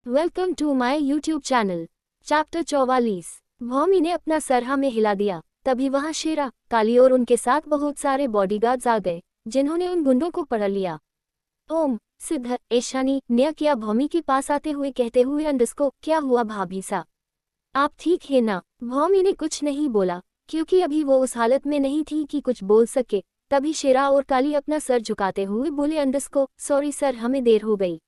Welcome to my YouTube channel. Chapter 44। Bhaumi ने अपना sir हमें हिला दिया। तभी वहां शेरा, काली और उनके साथ बहुत सारे बॉडीगार्ड्स आ गए, जिन्होंने उन गुंडों को पकड़ लिया। ओम, सिद्ध, ईशानी ने किया भौमी के पास आते हुए कहते हुए अंडस्को, क्या हुआ भाभी सा, आप ठीक है ना? भौमी ने कुछ नहीं बोला, क्योंकि अभी वो उस हालत में नहीं थी कि कुछ बोल सके। तभी शेरा और काली अपना सर झुकाते हुए बोले, अंडस्को, सॉरी सर, हमें देर हो गई।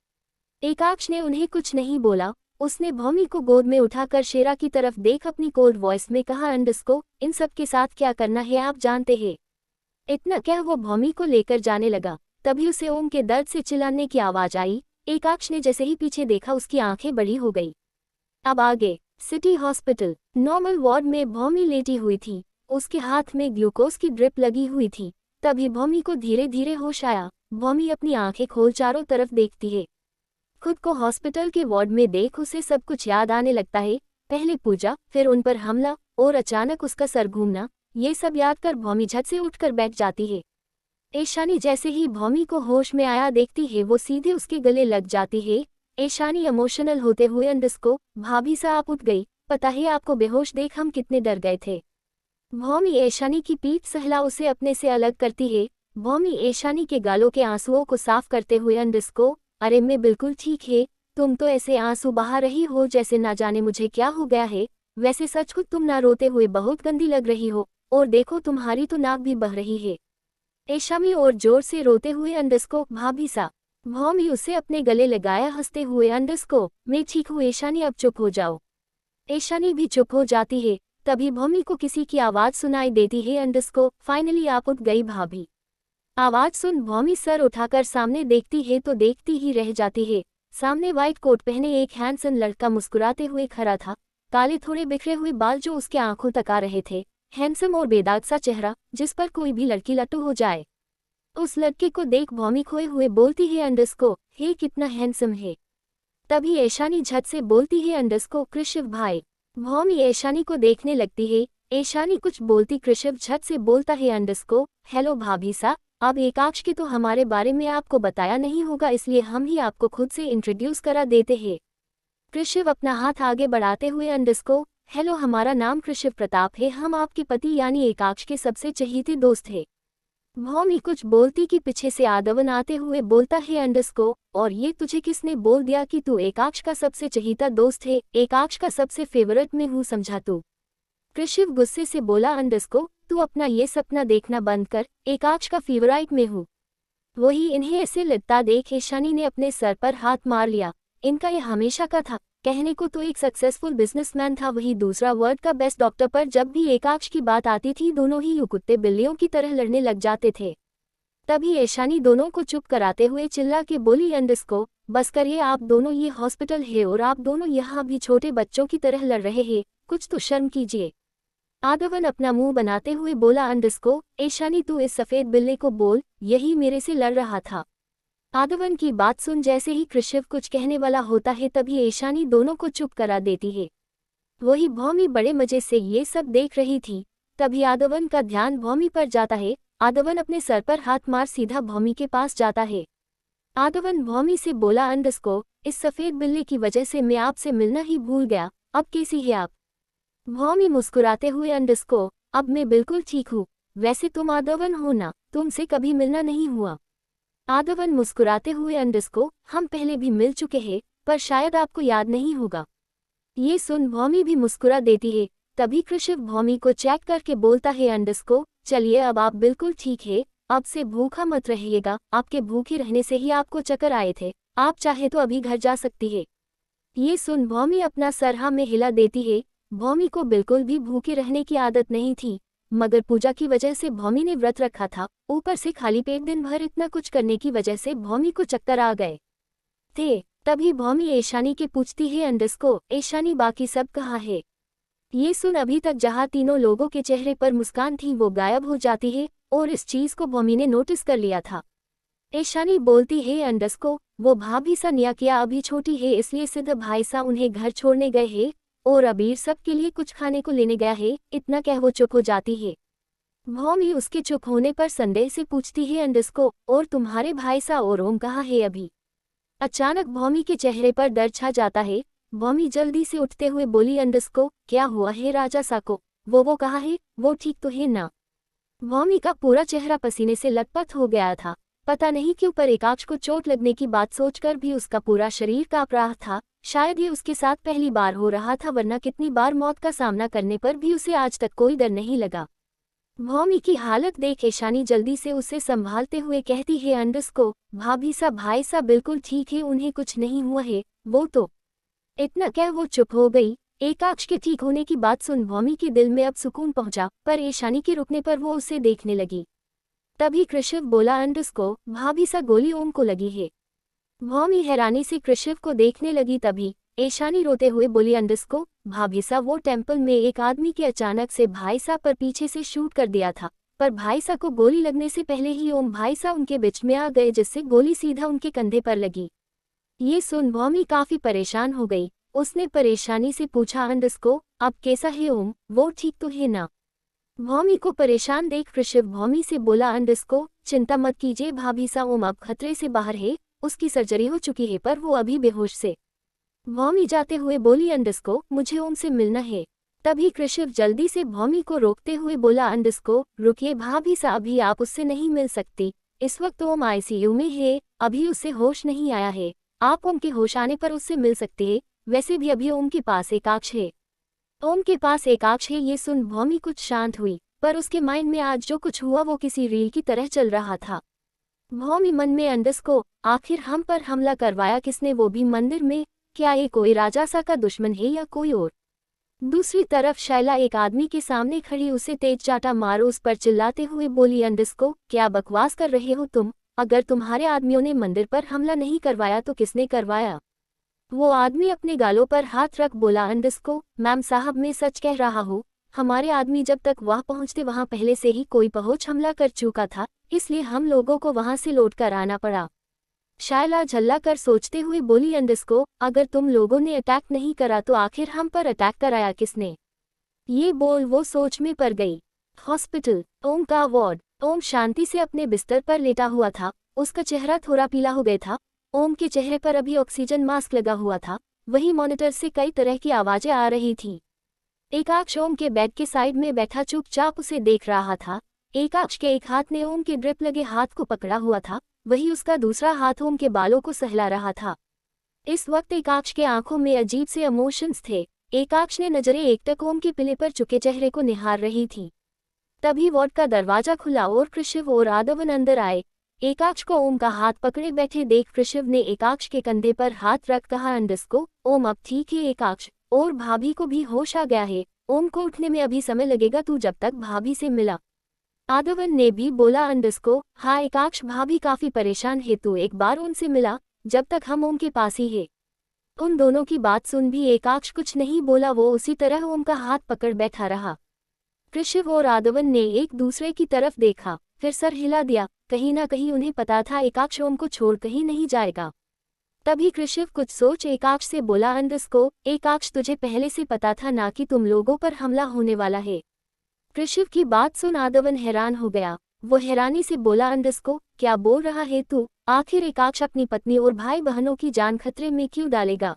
एकाक्ष ने उन्हें कुछ नहीं बोला। उसने भौमी को गोद में उठाकर शेरा की तरफ देख अपनी कोल्ड वॉइस में कहा, अंडस्को, इन सब के साथ क्या करना है आप जानते हैं। इतना कह वो भौमी को लेकर जाने लगा। तभी उसे ओम के दर्द से चिल्लाने की आवाज आई। एकाक्ष ने जैसे ही पीछे देखा उसकी आंखें बड़ी हो गई। अब आगे सिटी हॉस्पिटल नॉर्मल वार्ड में भौमी लेटी हुई थी। उसके हाथ में ग्लूकोज की ड्रिप लगी हुई थी। तभी भौमी को धीरे धीरे होश आया। भौमी अपनी आंखें खोल चारों तरफ देखती है। खुद को हॉस्पिटल के वार्ड में देख उसे सब कुछ याद आने लगता है। पहले पूजा, फिर उन पर हमला और अचानक उसका सर घूमना। ये सब याद कर भौमी झट से उठकर बैठ जाती है। ईशानी जैसे ही भौमी को होश में आया देखती है, वो सीधे उसके गले लग जाती है। ईशानी इमोशनल होते हुए, अंडस्को, भाभी सा आप उठ गई, पता है आपको बेहोश देख हम कितने डर गए थे। भौमी ईशानी की पीठ सहला उसे अपने से अलग करती है। भौमी ईशानी के गालों के आंसुओं को साफ करते हुए, अंडस्को, अरे मैं बिल्कुल ठीक है, तुम तो ऐसे आंसू बहा रही हो जैसे ना जाने मुझे क्या हो गया है। वैसे सच खुद तुम ना रोते हुए बहुत गंदी लग रही हो, और देखो तुम्हारी तो नाक भी बह रही है। ईशानी और जोर से रोते हुए, अंडस्को, भाभी सा। भौमी उसे अपने गले लगाया हंसते हुए, अंडस्को, मैं ठीक हूँ ईशानी, अब चुप हो जाओ। ईशानी भी चुप हो जाती है। तभी भौमी को किसी की आवाज सुनाई देती है, अंडस्को, फाइनली आप उठ गई भाभी। आवाज सुन भौमी सर उठाकर सामने देखती है तो देखती ही रह जाती है। सामने व्हाइट कोट पहने एक हैंडसम लड़का मुस्कुराते हुए खड़ा था। काले थोड़े बिखरे हुए बाल जो उसके आंखों तक आ रहे थे। हैंडसम और बेदाग सा चेहरा, जिस पर कोई भी लड़की लट्टू हो जाए। उस लड़के को देख भौमी खोए हुए बोलती है, अंडस्को, हे कितना हैंडसम है। तभी ईशानी झट से बोलती है, अंडस्को, कृषिव भाई। भौमी ईशानी को देखने लगती है। ईशानी कुछ बोलती कृषिव झट से बोलता है, अंडस्को, हेलो भाभी सा। अब एकाक्ष के तो हमारे बारे में आपको बताया नहीं होगा, इसलिए हम ही आपको खुद से इंट्रोड्यूस करा देते हैं। कृषिव अपना हाथ आगे बढ़ाते हुए, अंडस्को, हेलो, हमारा नाम कृषिव प्रताप है, हम आपके पति यानी एकाक्ष के सबसे चहीते दोस्त हैं। भौमी कुछ बोलती कि पीछे से आदवन आते हुए बोलता है, अंडस्को, और ये तुझे किसने बोल दिया कि तू एकाक्ष का सबसे चहीता दोस्त है? एकाक्ष का सबसे फेवरेट में हूँ समझा तू। कृषिव गुस्से से बोला, अंडस्को, तू अपना ये सपना देखना बंद कर, एकाक्ष का फेवराइट में हूँ। वही इन्हें ऐसे लिपटा देख ईशानी ने अपने सर पर हाथ मार लिया। इनका ये हमेशा का था, कहने को तो एक सक्सेसफुल बिजनेसमैन था, वही दूसरा वर्ल्ड का बेस्ट डॉक्टर, पर जब भी एकाक्ष की बात आती थी दोनों ही कुत्ते बिल्लियों की तरह लड़ने लग जाते थे। तभी ईशानी दोनों को चुप कराते हुए चिल्ला के बोली, अंडस्को, बस करिए, आप दोनों, ये हॉस्पिटल है और आप दोनों यहाँ भी छोटे बच्चों की तरह लड़ रहे हैं, कुछ तो शर्म कीजिए। आदवन अपना मुंह बनाते हुए बोला, अंडस्को, ईशानी तू इस सफेद बिल्ली को बोल, यही मेरे से लड़ रहा था। आदवन की बात सुन जैसे ही कृषिव कुछ कहने वाला होता है तभी ईशानी दोनों को चुप करा देती है। वही भौमी बड़े मजे से ये सब देख रही थी। तभी आदवन का ध्यान भौमी पर जाता है। आदवन अपने सर पर हाथ मार सीधा भौमी के पास जाता है। आदवन भौमी से बोला, अंडस्को, इस सफेद बिल्ली की वजह से मैं आपसे मिलना ही भूल गया, अब कैसी है आप? भौमी मुस्कुराते हुए, अंडस्को, अब मैं बिल्कुल ठीक हूँ। वैसे तुम आदवन हो ना, तुमसे कभी मिलना नहीं हुआ। आदवन मुस्कुराते हुए, अंडस्को, हम पहले भी मिल चुके हैं, पर शायद आपको याद नहीं होगा। ये सुन भौमी भी मुस्कुरा देती है। तभी कृषिव भौमी को चेक करके बोलता है, अंडस्को, चलिए अब आप बिल्कुल ठीक है, अब से भूखा मत रहिएगा, आपके भूखे रहने से ही आपको चक्कर आए थे, आप चाहे तो अभी घर जा सकती है। ये सुन भौमी अपना सर हाँ में हिला देती है। भौमी को बिल्कुल भी भूखे रहने की आदत नहीं थी, मगर पूजा की वजह से भौमी ने व्रत रखा था, ऊपर से खाली पेट दिन भर इतना कुछ करने की वजह से भौमी को चक्कर आ गए थे। तभी भौमी ईशानी के पूछती है, अंडस्को, ईशानी बाकी सब कहाँ है? ये सुन अभी तक जहाँ तीनों लोगों के चेहरे पर मुस्कान थी वो गायब हो जाती है, और इस चीज को भौमी ने नोटिस कर लिया था। ईशानी बोलती है, अंडस्को, वो भाभी सा निया किया अभी छोटी है, इसलिए सिद्ध भाई सा उन्हें घर छोड़ने गए हैं, और अबीर सबके लिए कुछ खाने को लेने गया है। इतना कह वो चुप हो जाती है। भौमी उसके चुप होने पर संदेह से पूछती है, अंडस्को, और तुम्हारे भाई सा और ओम कहाँ है अभी? अचानक भौमी के चेहरे पर डर छा जाता है। भौमी जल्दी से उठते हुए बोली, अंडस्को क्या हुआ है राजा साको? वो कहाँ है? वो ठीक तो है ना? भौमी का पूरा चेहरा पसीने से लथपथ हो गया था। पता नहीं क्यों पर एकाक्ष को चोट लगने की बात सोचकर भी उसका पूरा शरीर कांप रहा था। शायद ये उसके साथ पहली बार हो रहा था, वरना कितनी बार मौत का सामना करने पर भी उसे आज तक कोई डर नहीं लगा। भौमी की हालत देख ईशानी जल्दी से उसे संभालते हुए कहती है, अंडस्को भाभी सा भाई सा बिल्कुल ठीक है, उन्हें कुछ नहीं हुआ है। वो तो इतना कह वो चुप हो गई। एकाक्ष के ठीक होने की बात सुन भौमी के दिल में अब सुकून पहुंचा, पर ईशानी के रुकने पर वो उसे देखने लगी। तभी कृषिव बोला, अंडस्को भाभी सा गोली ओम को लगी है। भौमी हैरानी से कृषिव को देखने लगी। तभी ईशानी रोते हुए बोली, अंडस्को भाभी सा वो टेम्पल में एक आदमी के अचानक से भाई सा पर पीछे से शूट कर दिया था, पर भाई सा को गोली लगने से पहले ही ओम भाई सा उनके बीच में आ गए, जिससे गोली सीधा उनके कंधे पर लगी। ये सुन भौमी काफी परेशान हो गई। उसने परेशानी से पूछा, अंडस्को अब कैसा है ओम? वो ठीक तो है ना? भौमी को परेशान देख कृषिव भौमी से बोला, अंडस्को चिंता मत कीजिए भाभी सा, ओम अब खतरे से बाहर है, उसकी सर्जरी हो चुकी है पर वो अभी बेहोश से। भौमी जाते हुए बोली, अंडस्को मुझे ओम से मिलना है। तभी कृषिव जल्दी से भौमी को रोकते हुए बोला, अंडस्को रुकिए भाभी सा, अभी आप उससे नहीं मिल सकती। इस वक्त ओम आईसीयू में है, अभी उससे होश नहीं आया है। आप ओम के होश आने पर उससे मिल सकते हैं। वैसे भी अभी ओम के पास एकाक्ष है। ओम के पास एकाक्ष है। ये सुन भौमी कुछ शांत हुई, पर उसके माइंड में आज जो कुछ हुआ वो किसी रील की तरह चल रहा था। भौमी मन में, अंडस्को आखिर हम पर हमला करवाया किसने, वो भी मंदिर में? क्या ये कोई राजासा का दुश्मन है या कोई और? दूसरी तरफ शैला एक आदमी के सामने खड़ी उसे तेज चाटा मारो उस पर चिल्लाते हुए बोली, अंडस्को क्या बकवास कर रहे हो तुम? अगर तुम्हारे आदमियों ने मंदिर पर हमला नहीं करवाया तो किसने करवाया? वो आदमी अपने गालों पर हाथ रख बोला, अंडस्को मैम साहब मैं सच कह रहा हूँ, हमारे आदमी जब तक वहां पहुंचते वहां पहले से ही कोई पहुंच हमला कर चुका था, इसलिए हम लोगों को वहां से लौट कर आना पड़ा। शायला झल्ला कर सोचते हुए बोली, अंडस्को अगर तुम लोगों ने अटैक नहीं करा तो आखिर हम पर अटैक कराया किसने? ये बोल वो सोच में पड़ गई। हॉस्पिटल, ओम का वार्ड। ओम शांति से अपने बिस्तर पर लेटा हुआ था। उसका चेहरा थोड़ा पीला हो गया था। ओम के चेहरे पर अभी ऑक्सीजन मास्क लगा हुआ था। वहीं मॉनिटर से कई तरह की आवाजें आ रही थीं। एकाक्ष ओम के बेड के साइड में बैठा चुपचाप उसे देख रहा था। एकाक्ष के एक हाथ ने ओम के ड्रिप लगे हाथ को पकड़ा हुआ था, वहीं उसका दूसरा हाथ ओम के बालों को सहला रहा था। इस वक्त एकाक्ष के आंखों में अजीब से इमोशंस थे। एकाक्ष ने नजरें एकटक ओम के पिले पर चुके चेहरे को निहार रही थी। तभी वार्ड का दरवाजा खुला और कृषिव और आदवन अंदर आए। एकाक्ष को ओम का हाथ पकड़े बैठे देख कृषिव ने एकाक्ष के कंधे पर हाथ रख कहा, अंडस्को ओम अब ठीक है एकाक्ष, और भाभी को भी होश आ गया है। ओम को उठने में अभी समय लगेगा, तू जब तक भाभी से मिला। आदवन ने भी बोला, अंडस्को हाँ एकाक्ष भाभी काफी परेशान है, तू एक बार उनसे मिला, जब तक हम ओम के पास ही है। उन दोनों की बात सुन भी एकाक्ष कुछ नहीं बोला, वो उसी तरह ओम का हाथ पकड़ बैठा रहा। कृषिव और आदवन ने एक दूसरे की तरफ देखा, फिर सर हिला दिया। कहीं ना कहीं उन्हें पता था एकाक्ष ओम को छोड़ कहीं नहीं जाएगा। तभी कृषिव कुछ सोच एकाक्ष से बोला, अंडस्को एकाक्ष तुझे पहले से पता था ना कि तुम लोगों पर हमला होने वाला है? कृषिव की बात सुन आदवन हैरान हो गया। वो हैरानी से बोला, अंडस्को क्या बोल रहा है तू? आखिर एकाक्ष अपनी पत्नी और भाई बहनों की जान खतरे में क्यों डालेगा?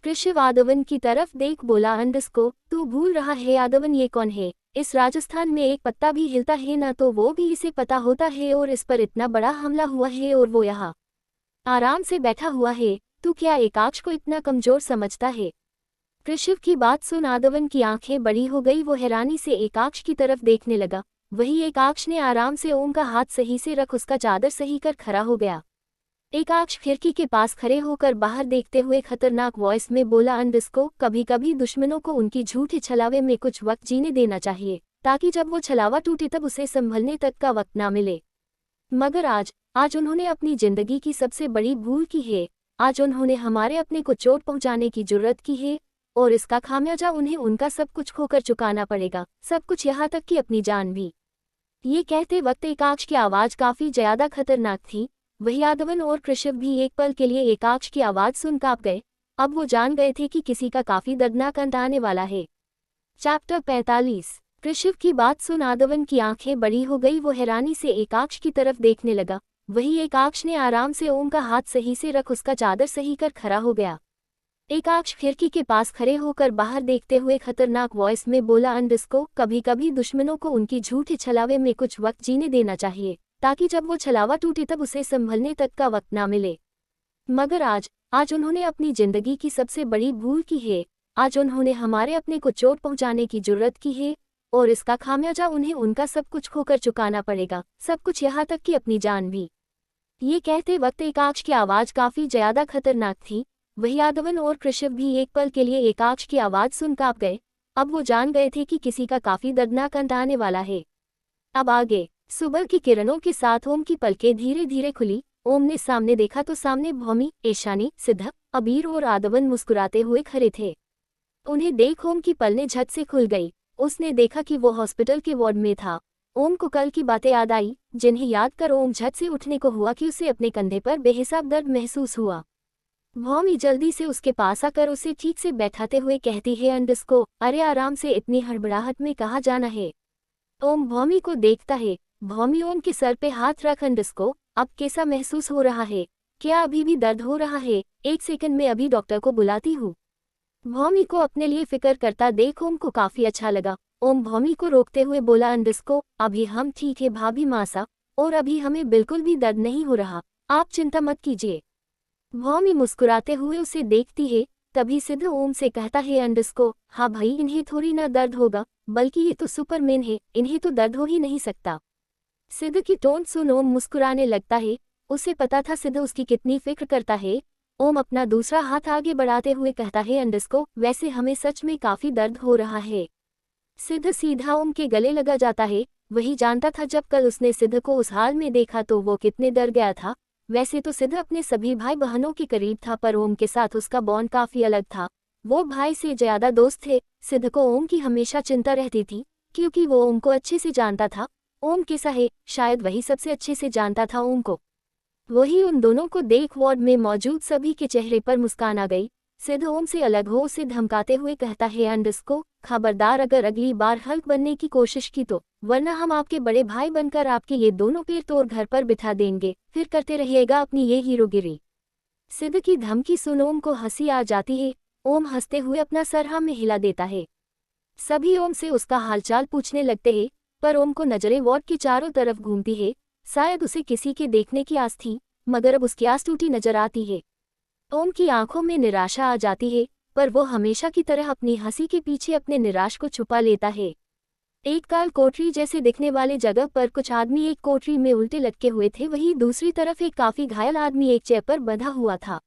कृषिव आदवन की तरफ देख बोला, अंडस्को तू भूल रहा है आदवन ये कौन है? इस राजस्थान में एक पत्ता भी हिलता है ना तो वो भी इसे पता होता है, और इस पर इतना बड़ा हमला हुआ है और वो यहाँ आराम से बैठा हुआ है। तू क्या एकाक्ष को इतना कमजोर समझता है? कृषिव की बात सुन आदवन की आंखें बड़ी हो गई। वो हैरानी से एकाक्ष की तरफ देखने लगा। वही एकाक्ष ने आराम से ओम का हाथ सही से रख उसका चादर सही कर खड़ा हो गया। एकाक्ष खिड़की के पास खड़े होकर बाहर देखते हुए खतरनाक वॉइस में बोला, अंडस्को कभी कभी दुश्मनों को उनकी झूठी छलावे में कुछ वक्त जीने देना चाहिए, ताकि जब वो छलावा टूटे तब उसे संभलने तक का वक्त ना मिले। मगर आज उन्होंने अपनी जिंदगी की सबसे बड़ी भूल की है। आज उन्होंने हमारे अपने को चोट पहुंचाने की जुर्रत की है, और इसका खामियाजा उन्हें उनका सब कुछ खोकर चुकाना पड़ेगा, सब कुछ यहाँ तक कि अपनी जान भी। ये कहते वक्त एकाक्ष की आवाज काफी ज्यादा खतरनाक थी। वही आदवन और कृषिव भी एक पल के लिए एकाक्ष की आवाज सुन कांप गए। अब वो जान गए थे कि किसी का काफी दर्दनाक अंत आने वाला है। चैप्टर 45। कृषिव की बात सुन आदवन की आंखें बड़ी हो गई। वो हैरानी से एकाक्ष की तरफ देखने लगा। वही एकाक्ष ने आराम से ओम का हाथ सही से रख उसका चादर सही कर खड़ा हो गया। एकाक्ष खिड़की के पास खड़े होकर बाहर देखते हुए खतरनाक वॉइस में बोला, अंडस्को, कभी कभी दुश्मनों को उनकी झूठी छलावे में कुछ वक्त जीने देना चाहिए, ताकि जब वो छलावा टूटे तब उसे संभलने तक का वक्त ना मिले। मगर आज उन्होंने अपनी जिंदगी की सबसे बड़ी भूल की है। आज उन्होंने हमारे अपने को चोट पहुंचाने की जुर्रत की है, और इसका खामियाजा उन्हें उनका सब कुछ खोकर चुकाना पड़ेगा, सब कुछ, यहाँ तक कि अपनी जान भी। ये कहते वक्त एकाक्ष की आवाज़ काफ़ी ज़्यादा खतरनाक थी। वही आदवन और कृषभ भी एक पल के लिए एकाक्ष की आवाज़ सुन काँप गए। अब वो जान गए थे कि किसी का काफ़ी दर्दनाक अंत आने वाला है। अब आगे सुबह की किरणों के साथ ओम की पलकें धीरे धीरे खुली। ओम ने सामने देखा तो सामने भौमी, ईशानी, सिद्ध, अबीर और आदवन मुस्कुराते हुए खड़े थे। उन्हें देख ओम की पलकें झट से खुल गई। उसने देखा कि वो हॉस्पिटल के वार्ड में था। ओम को कल की बातें याद आई, जिन्हें याद कर ओम झट से उठने को हुआ कि उसे अपने कंधे पर बेहिसाब दर्द महसूस हुआ। भौमी जल्दी से उसके पास आकर उसे ठीक से बैठाते हुए कहती है, अंडस्को, अरे आराम से, इतनी हड़बड़ाहट में कहाँ जाना है। ओम भौमी को देखता है। भौमी ओम के सर पे हाथ रख, अंडस्को, अब कैसा महसूस हो रहा है? क्या अभी भी दर्द हो रहा है? एक सेकंड में अभी डॉक्टर को बुलाती हूँ। भौमी को अपने लिए फिक्र करता देख ओम को काफी अच्छा लगा। ओम भौमी को रोकते हुए बोला, अंडस्को, अभी हम ठीक है भाभी मासा, और अभी हमें बिल्कुल भी दर्द नहीं हो रहा, आप चिंता मत कीजिए। भौमी मुस्कुराते हुए उसे देखती है। तभी सिद्ध ओम से कहता है, अंडस्को, हाँ भाई, इन्हें थोड़ी ना दर्द होगा, बल्कि ये तो सुपरमैन है, इन्हें तो दर्द हो ही नहीं सकता। सिद्ध की टोन सुन ओम मुस्कुराने लगता है। उसे पता था सिद्ध उसकी कितनी फिक्र करता है। ओम अपना दूसरा हाथ आगे बढ़ाते हुए कहता है, अंडस्को, वैसे हमें सच में काफी दर्द हो रहा है। सिद्ध सीधा ओम के गले लगा जाता है। वही जानता था जब कल उसने सिद्ध को उस हाल में देखा तो वो कितने डर गया था। वैसे तो सिद्ध अपने सभी भाई बहनों के करीब था, पर ओम के साथ उसका बॉन्ड काफी अलग था। वो भाई से ज्यादा दोस्त थे। सिद्ध को ओम की हमेशा चिंता रहती थी, क्योंकि वो ओम को अच्छे से जानता था। ओम कैसा है, शायद वही सबसे अच्छे से जानता था ओम को। वही उन दोनों को देख वार्ड में मौजूद सभी के चेहरे पर मुस्कान आ गई। सिद्ध ओम से अलग हो उसे धमकाते हुए कहता है, अंडस्को, खबरदार अगर अगली बार हल्क बनने की कोशिश की तो, वरना हम आपके बड़े भाई बनकर आपके ये दोनों पैर तोड़ घर पर बिठा देंगे, फिर करते रहिएगा अपनी ये हीरोगिरी। सिद्ध की धमकी सुन ओम को हंसी आ जाती है। ओम हंसते हुए अपना सर हाँ में हिला देता है। सभी ओम से उसका हालचाल पूछने लगते हैं, पर ओम को नजरें वार्ड की चारों तरफ घूमती है। शायद उसे किसी के देखने की आस थी, मगर अब उसकी आस टूटी नजर आती है। ओम की आंखों में निराशा आ जाती है, पर वो हमेशा की तरह अपनी हंसी के पीछे अपने निराश को छुपा लेता है। एक काल कोठरी जैसे दिखने वाले जगह पर कुछ आदमी एक कोठरी में उल्टे लटके हुए थे। वहीं दूसरी तरफ एक काफी घायल आदमी एक चेयर पर बंधा हुआ था।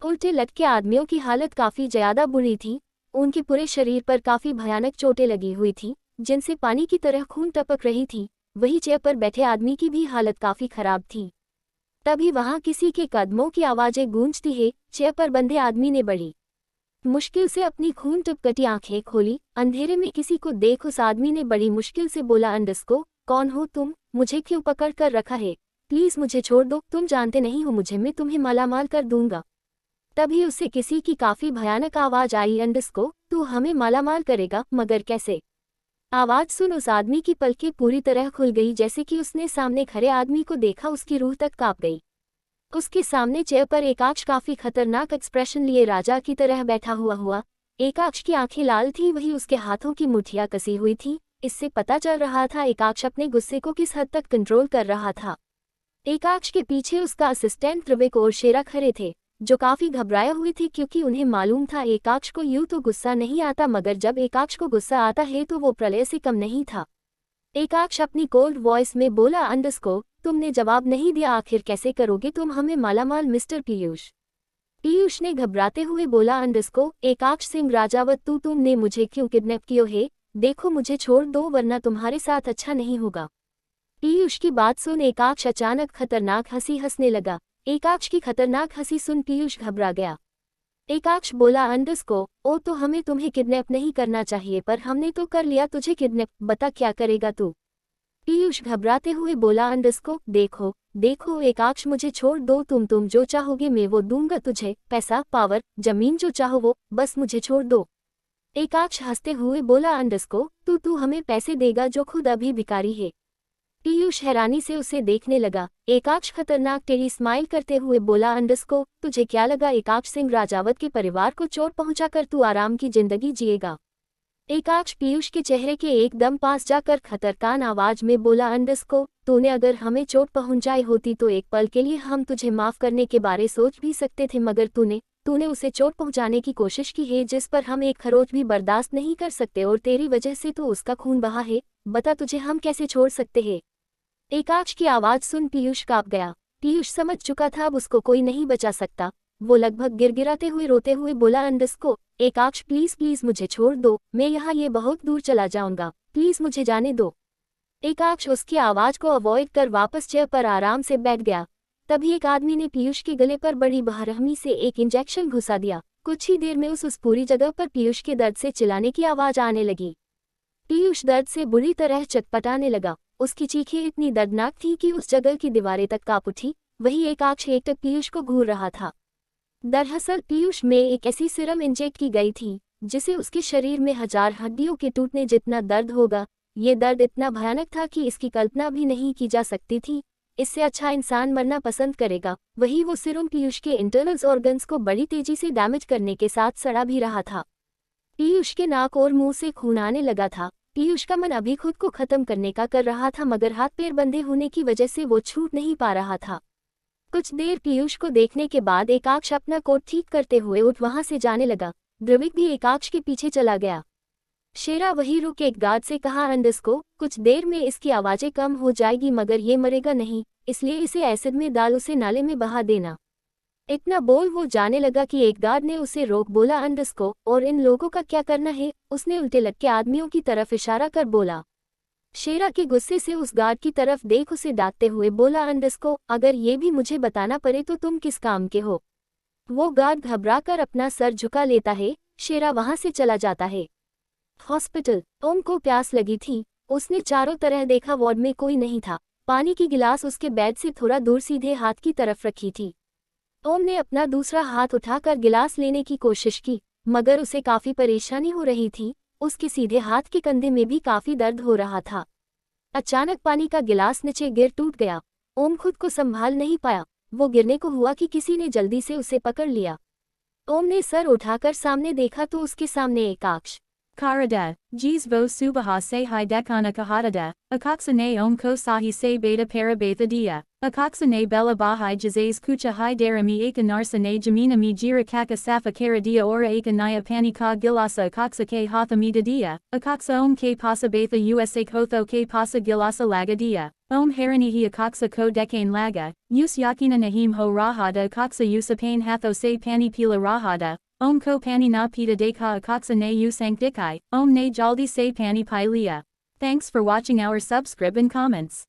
उल्टे लटके आदमियों की हालत काफी ज्यादा बुरी थी। उनके पूरे शरीर पर काफी भयानक चोटें लगी हुई थी, जिनसे पानी की तरह खून टपक रही थी। वही चेयर पर बैठे आदमी की भी हालत काफी खराब थी। तभी वहां किसी के कदमों की आवाजें गूंजती है। चेयर पर बंधे आदमी ने बड़ी मुश्किल से अपनी खून टपकती आंखें खोली। अंधेरे में किसी को देख उस आदमी ने बड़ी मुश्किल से बोला, अंडस्को, कौन हो तुम? मुझे क्यों पकड़ कर रखा है? प्लीज मुझे छोड़ दो, तुम जानते नहीं हो मुझे, मैं तुम्हें मालामाल कर दूंगा। तभी उससे किसी की काफी भयानक आवाज आई, अंडस्को, तू हमें मालामाल करेगा, मगर कैसे? आवाज सुन उस आदमी की पलकें पूरी तरह खुल गई। जैसे कि उसने सामने खड़े आदमी को देखा, उसकी रूह तक कांप गई। उसके सामने चेयर पर एकाक्ष काफी खतरनाक एक्सप्रेशन लिए राजा की तरह बैठा हुआ। एकाक्ष की आंखें लाल थी, वही उसके हाथों की मुठ्ठियां कसी हुई थी। इससे पता चल रहा था एकाक्ष अपने गुस्से को किस हद तक कंट्रोल कर रहा था। एकाक्ष के पीछे उसका असिस्टेंट त्रिविक और शेरा खड़े थे, जो काफी घबराए हुए थे, क्योंकि उन्हें मालूम था एकाक्ष को यूं तो गुस्सा नहीं आता, मगर जब एकाक्ष को गुस्सा आता है तो वो प्रलय से कम नहीं था। एकाक्ष अपनी कोल्ड वॉइस में बोला, अंडस्को, तुमने जवाब नहीं दिया, आखिर कैसे करोगे तुम हमें मालामाल मिस्टर पीयूष? पीयूष ने घबराते हुए बोला, अंडस्को, एकाक्ष सिंह राजावत, तुमने मुझे क्यों किडनैप किया है? देखो मुझे छोड़ दो, वरना तुम्हारे साथ अच्छा नहीं होगा। पीयूष की बात सुन एकाक्ष अचानक खतरनाक हंसी हंसने लगा। एकाक्ष की खतरनाक हंसी सुन पीयूष घबरा गया। एकाक्ष बोला, अंडस्को, ओ तो हमें तुम्हें किडनैप नहीं करना चाहिए, पर हमने तो कर लिया तुझे किडनैप, बता क्या करेगा तू? पीयूष घबराते हुए बोला, अंडस्को, देखो देखो एकाक्ष, मुझे छोड़ दो, तुम जो चाहोगे मैं वो दूंगा तुझे, पैसा, पावर, जमीन, जो चाहो वो, बस मुझे छोड़ दो। एकाक्ष हंसते हुए बोला, अंडस्को, तू हमें पैसे देगा जो खुद अभी भिखारी है? पीयूष हैरानी से उसे देखने लगा। एकाक्ष खतरनाक टेढ़ी स्माइल करते हुए बोला, अंडस्को, तुझे क्या लगा एकाक्ष सिंह राजावत के परिवार को चोट पहुंचाकर तू आराम की जिंदगी जिएगा? एकाक्ष पीयूष के चेहरे के एकदम पास जाकर खतरनाक आवाज में बोला, अंडस्को, तूने अगर हमें चोट पहुंचाई होती तो एक पल के लिए हम तुझे माफ करने के बारे सोच भी सकते थे, मगर तूने उसे चोट पहुंचाने की कोशिश की है जिस पर हम एक खरोच भी बर्दाश्त नहीं कर सकते, और तेरी वजह से तो उसका खून बहा है। बता, तुझे हम कैसे छोड़ सकते हैं? एकाक्ष की आवाज सुन पीयूष कांप गया। पीयूष समझ चुका था अब उसको कोई नहीं बचा सकता। वो लगभग गिड़गिड़ाते हुए रोते हुए बोला, अंडस्को, एकाक्ष प्लीज प्लीज मुझे छोड़ दो, मैं यहाँ ये बहुत दूर चला जाऊंगा, प्लीज मुझे जाने दो। एकाक्ष उसकी आवाज को अवॉइड कर वापस चेयर पर आराम से बैठ गया। तभी एक आदमी ने पीयूष के गले पर बड़ी बेरहमी से एक इंजेक्शन घुसा दिया। कुछ ही देर में उस पूरी जगह पर पीयूष के दर्द से चिल्लाने की आवाज आने लगी। पीयूष दर्द से बुरी तरह चटपटाने लगा। उसकी चीखें इतनी दर्दनाक थी कि उस जगह की दीवारें तक कांप उठी। वही एकाक्ष एकटक पीयूष को घूर रहा था। दरअसल पीयूष में एक ऐसी सिरम इंजेक्ट की गई थी जिसे उसके शरीर में 1000 हड्डियों के टूटने जितना दर्द होगा। ये दर्द इतना भयानक था कि इसकी कल्पना भी नहीं की जा सकती थी। इससे अच्छा इंसान मरना पसंद करेगा। वही वो सिरम पीयूष के इंटरनल ऑर्गन्स को बड़ी तेजी से डैमेज करने के साथ सड़ा भी रहा था। पीयूष के नाक और मुंह से खून आने लगा था। पीयूष का मन अभी खुद को खत्म करने का कर रहा था, मगर हाथ पैर बंधे होने की वजह से वो छूट नहीं पा रहा था। कुछ देर पीयूष को देखने के बाद एकाक्ष अपना कोट ठीक करते हुए उठ वहां से जाने लगा। द्रविक भी एकाक्ष के पीछे चला गया। शेरा वही रुक एक गार्ड से कहा, अंडस्को, कुछ देर में इसकी आवाजें कम हो जाएगी मगर ये मरेगा नहीं, इसलिए इसे एसिड में डाल उसे नाले में बहा देना। इतना बोल वो जाने लगा कि एक गार्ड ने उसे रोक बोला, अंडस्को, और इन लोगों का क्या करना है? उसने उल्टे लटके आदमियों की तरफ इशारा कर बोला। शेरा के गुस्से से उस गार्ड की तरफ देख उसे डांटते हुए बोला, अंडस्को, अगर ये भी मुझे बताना पड़े तो तुम किस काम के हो? वो गार्ड घबराकर अपना सर झुका लेता है। शेरा वहां से चला जाता है। हॉस्पिटल। ओम को प्यास लगी थी। उसने चारों तरह देखा, वार्ड में कोई नहीं था। पानी की गिलास उसके बेड से थोड़ा दूर सीधे हाथ की तरफ रखी थी। ओम ने अपना दूसरा हाथ उठाकर गिलास लेने की कोशिश की, मगर उसे काफी परेशानी हो रही थी। उसके सीधे हाथ के कंधे में भी काफी दर्द हो रहा था। अचानक पानी का गिलास नीचे गिर टूट गया। ओम खुद को संभाल नहीं पाया। वो गिरने को हुआ कि किसी ने जल्दी से उसे पकड़ लिया। ओम ने सर उठाकर सामने देखा तो उसके सामने एकाक्ष Karada, Jis vo subaha se hi dekana kahadada, akaksane om ko sahi se beta parabatha dia, akaksane bella bahai jazes kucha hi darami akanarsane jamina mi jira kaka safa karadia ora akanaya panika gilasa akaksa ke hathamida dia, akaksa om ke pasa batha usa kotho ke pasa gilasa lagadia. Om haranihi akaksa ko dekane laga, us yakina nahim ho rahada akaksa usapane hatho se pani pila rahada. Om ko pani na pita deka akaksa ne u sankdikai, om ne jaldi se pani pilia. Thanks for watching our subscribe and comments.